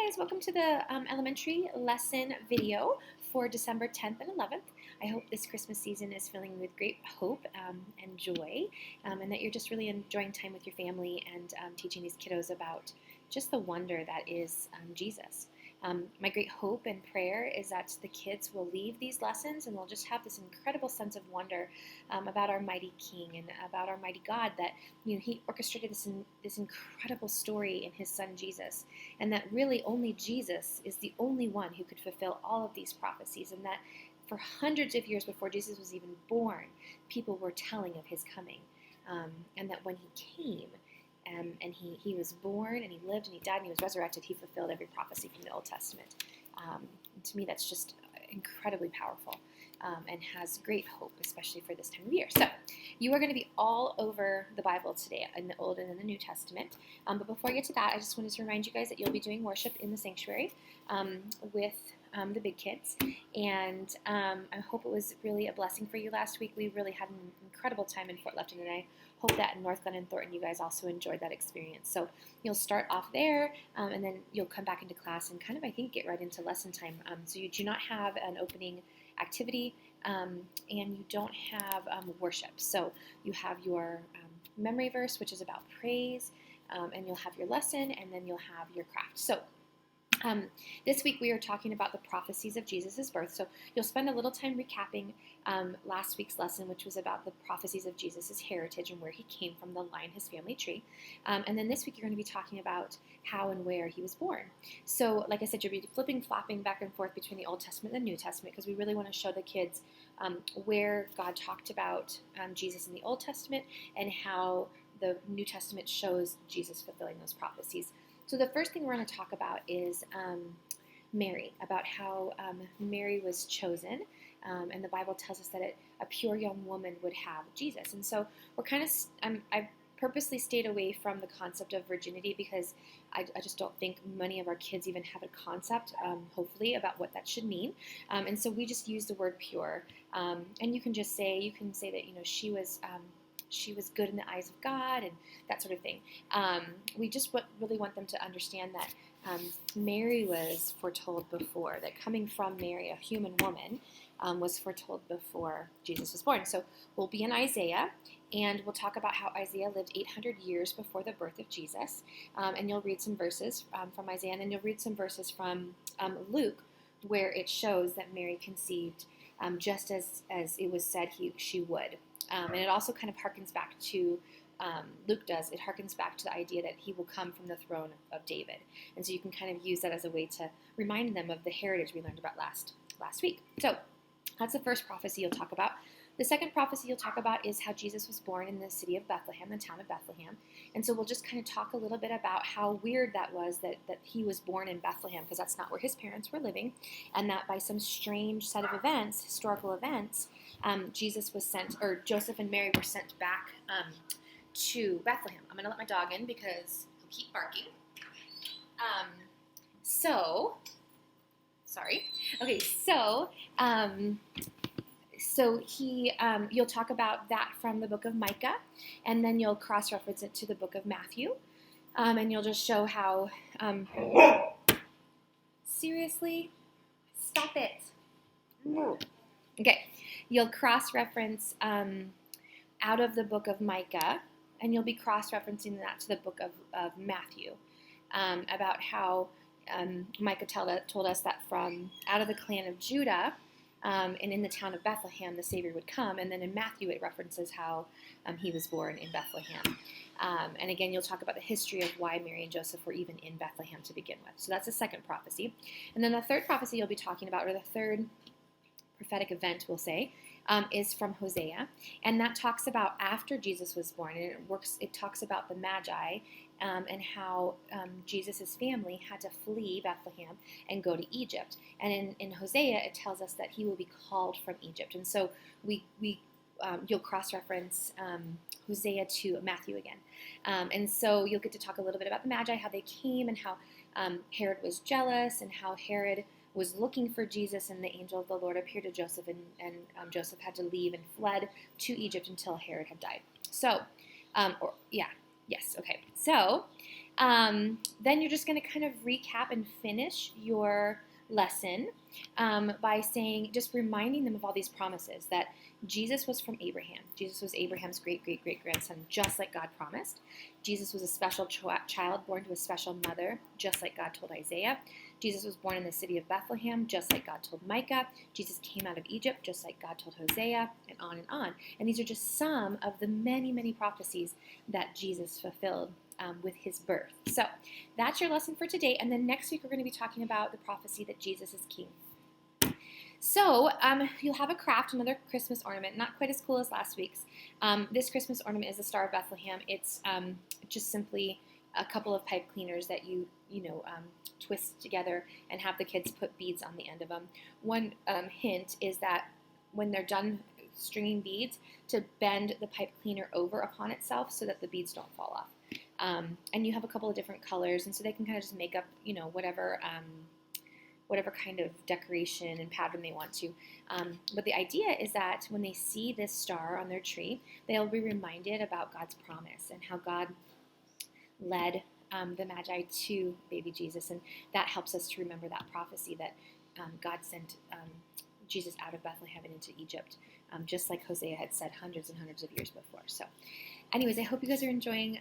guys, welcome to the elementary lesson video for December 10th and 11th. I hope this Christmas season is filling with great hope and joy, and that you're just really enjoying time with your family and teaching these kiddos about just the wonder that is Jesus. My great hope and prayer is that the kids will leave these lessons and they'll just have this incredible sense of wonder about our mighty King and about our mighty God, that He orchestrated this incredible story in His Son Jesus, and that really only Jesus is the only one who could fulfill all of these prophecies, and that for hundreds of years before Jesus was even born, people were telling of His coming, and that when He came, and he was born, and He lived, and He died, and He was resurrected, He fulfilled every prophecy from the Old Testament. To me, that's just incredibly powerful and has great hope, especially for this time of year. So, you are going to be all over the Bible today, in the Old and in the New Testament. But before I get to that, I just wanted to remind you guys that you'll be doing worship in the sanctuary with the big kids, and I hope it was really a blessing for you last week. We really had an incredible time in Fort Lupton, and I hope that in North Glen and Thornton you guys also enjoyed that experience. So you'll start off there, and then you'll come back into class and kind of, I think, get right into lesson time. So you do not have an opening activity, and you don't have worship. So you have your memory verse, which is about praise, and you'll have your lesson, and then you'll have your craft. So this week we are talking about the prophecies of Jesus' birth. So you'll spend a little time recapping last week's lesson, which was about the prophecies of Jesus' heritage and where He came from, the line, His family tree. And then this week you're going to be talking about how and where He was born. So like I said, you'll be flipping, flopping back and forth between the Old Testament and the New Testament, because we really want to show the kids where God talked about Jesus in the Old Testament and how the New Testament shows Jesus fulfilling those prophecies. So the first thing we're going to talk about is Mary, about how Mary was chosen, and the Bible tells us that a pure young woman would have Jesus. And so we're kind of, I've purposely stayed away from the concept of virginity, because I just don't think many of our kids even have a concept, hopefully, about what that should mean. And so we just use the word pure, and you can say that she was good in the eyes of God and that sort of thing. We just really want them to understand that Mary was foretold before, that coming from Mary, a human woman, was foretold before Jesus was born. So we'll be in Isaiah, and we'll talk about how Isaiah lived 800 years before the birth of Jesus. And you'll read some verses from Isaiah, and then you'll read some verses from Luke, where it shows that Mary conceived just as it was said she would. And it also kind of harkens back to, Luke does, it harkens back to the idea that He will come from the throne of David. And so you can kind of use that as a way to remind them of the heritage we learned about last week. So that's the first prophecy you'll talk about. The second prophecy you'll talk about is how Jesus was born in the city of Bethlehem, the town of Bethlehem. And so we'll just kind of talk a little bit about how weird that was that He was born in Bethlehem, because that's not where His parents were living, and that by some strange set of events, historical events, Jesus was sent, or Joseph and Mary were sent back to Bethlehem. I'm going to let my dog in because he'll keep barking. You'll talk about that from the book of Micah, and then you'll cross-reference it to the book of Matthew, and you'll just show how, seriously, stop it. Okay, you'll cross-reference out of the book of Micah, and you'll be cross-referencing that to the book of Matthew, about how Micah told us that from out of the clan of Judah, and in the town of Bethlehem, the Savior would come. And then in Matthew, it references how He was born in Bethlehem. And again, you'll talk about the history of why Mary and Joseph were even in Bethlehem to begin with. So that's the second prophecy. And then the third prophecy you'll be talking about, or the third prophetic event, we'll say, is from Hosea. And that talks about after Jesus was born. And it talks about the Magi, and how Jesus' family had to flee Bethlehem and go to Egypt. And in Hosea, it tells us that He will be called from Egypt. And so you'll cross-reference Hosea to Matthew again. And so you'll get to talk a little bit about the Magi, how they came, and how Herod was jealous, and how Herod was looking for Jesus, and the angel of the Lord appeared to Joseph, and Joseph had to leave and fled to Egypt until Herod had died. So, Then you're just going to kind of recap and finish your lesson by saying, just reminding them of all these promises that Jesus was from Abraham. Jesus was Abraham's great, great, great grandson, just like God promised. Jesus was a special child born to a special mother, just like God told Isaiah. Jesus was born in the city of Bethlehem, just like God told Micah. Jesus came out of Egypt, just like God told Hosea, and on and on. And these are just some of the many, many prophecies that Jesus fulfilled with his birth. So that's your lesson for today. And then next week we're going to be talking about the prophecy that Jesus is king. So you'll have a craft, another Christmas ornament, not quite as cool as last week's. This Christmas ornament is the Star of Bethlehem. It's just simply a couple of pipe cleaners that you twist together and have the kids put beads on the end of them. One hint is that when they're done stringing beads, to bend the pipe cleaner over upon itself so that the beads don't fall off. And you have a couple of different colors, and so they can kind of just make up, whatever kind of decoration and pattern they want to. But the idea is that when they see this star on their tree, they'll be reminded about God's promise and how God led the Magi to baby Jesus, and that helps us to remember that prophecy that God sent Jesus out of Bethlehem and into Egypt, just like Hosea had said hundreds and hundreds of years before. So anyways, I hope you guys are enjoying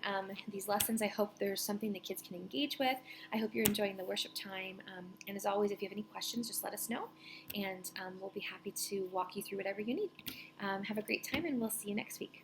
these lessons. I hope there's something the kids can engage with. I hope you're enjoying the worship time. And as always, if you have any questions, just let us know, and we'll be happy to walk you through whatever you need. Have a great time, and we'll see you next week.